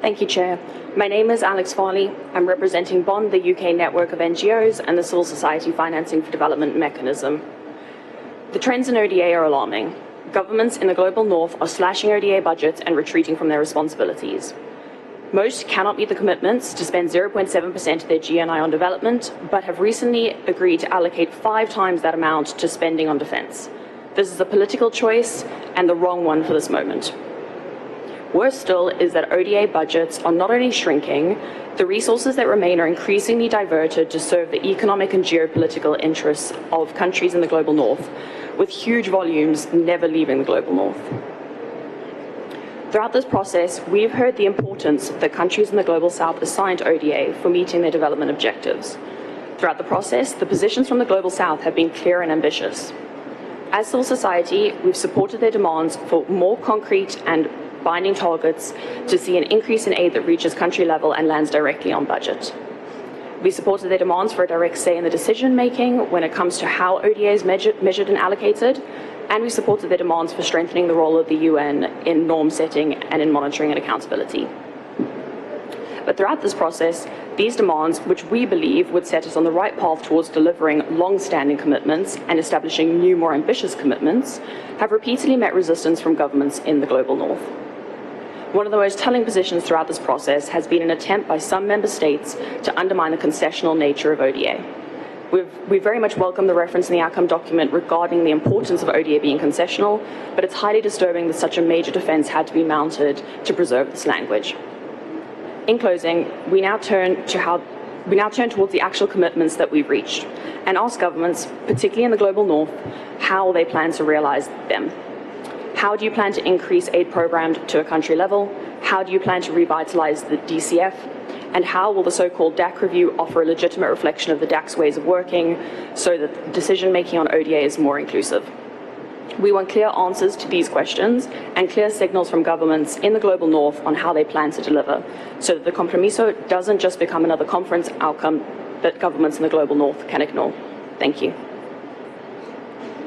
Thank you, Chair. My name is Alex Farley. I'm representing Bond, the UK network of NGOs, and the Civil Society Financing for Development mechanism. The trends in ODA are alarming. Governments in the global north are slashing ODA budgets and retreating from their responsibilities. Most cannot meet the commitments to spend 0.7% of their GNI on development, but have recently agreed to allocate 5 times that amount to spending on defence. This is a political choice and the wrong one for this moment. Worse still is that ODA budgets are not only shrinking, the resources that remain are increasingly diverted to serve the economic and geopolitical interests of countries in the global north, with huge volumes never leaving the global north. Throughout this process, we've heard the importance that countries in the global south assign to ODA for meeting their development objectives. Throughout the process, the positions from the global south have been clear and ambitious. As civil society, we've supported their demands for more concrete and binding targets to see an increase in aid that reaches country level and lands directly on budget. We supported their demands for a direct say in the decision-making when it comes to how ODA is measured and allocated, and we supported their demands for strengthening the role of the UN in norm setting and in monitoring and accountability. But throughout this process, these demands, which we believe would set us on the right path towards delivering long-standing commitments and establishing new, more ambitious commitments, have repeatedly met resistance from governments in the global north. One of the most telling positions throughout this process has been an attempt by some member states to undermine the concessional nature of ODA. We very much welcome the reference in the outcome document regarding the importance of ODA being concessional, but it's highly disturbing that such a major defence had to be mounted to preserve this language. In closing, we now turn towards the actual commitments that we've reached and ask governments, particularly in the global north, how they plan to realise them. How do you plan to increase aid programmed to a country level? How do you plan to revitalise the DCF? And how will the so-called DAC review offer a legitimate reflection of the DAC's ways of working so that decision-making on ODA is more inclusive? We want clear answers to these questions and clear signals from governments in the global north on how they plan to deliver, so that the compromiso doesn't just become another conference outcome that governments in the global north can ignore. Thank you.